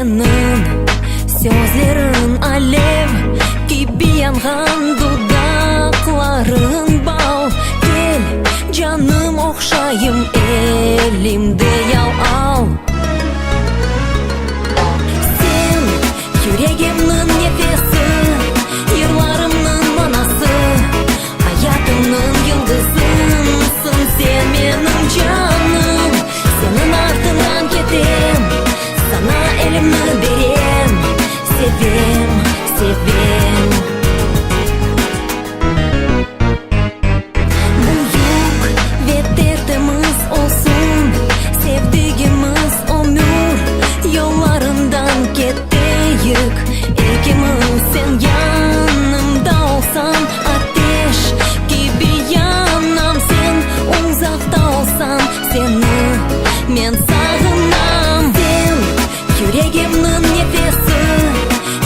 senin sözlerin alev gibi yangan, dudakların bal. Gel canım okşayım, elimde yal al. Sen yüreğimnin nefesi, yıllarımın manası, hayatımın yıldızımsın sen benim canım. Senin ardından gidim, sana elimi verem, sevim, sevim. Büyük ve derdimiz olsun, sevdiğimiz ömür yollarından gittik ikimiz. Sen yanımda olsan ateş gibi yanam, sen uzakta olsan seni men sağınam. Sen yüreğimnin nefesi,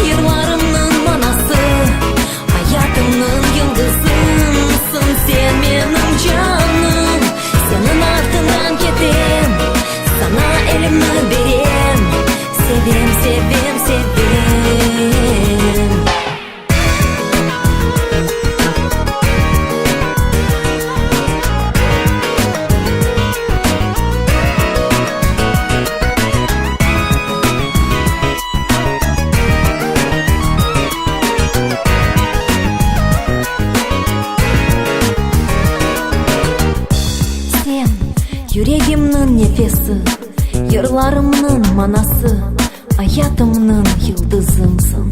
yıllarımın manası, hayatımın yıldızımsın sen benim canım. Senin ardından gidim, sana elimi verem, sevim, sevim, sevim. Sen yüreğimnin nefesi, yıllarımın manası, hayatımın yıldızımsın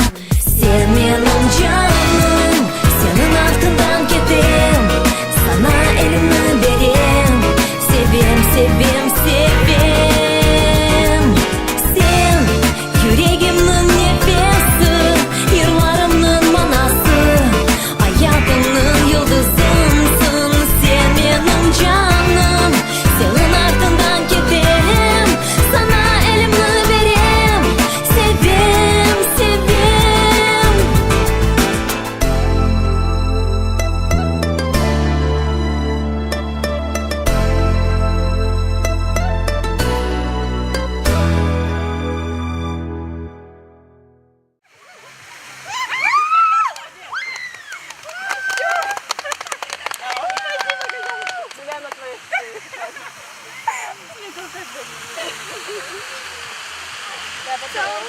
sen benim canım. Senin ardından gidim, sana elimi verem, sevim, sevim, sevim. Sen yüreğimnin nefesi, yıllarımın manası, hayatımın yıldızımsın sen benim canım. Senin ardından gidim, sana elimi verem, sevim, sevim. Прямо твои. Я потом.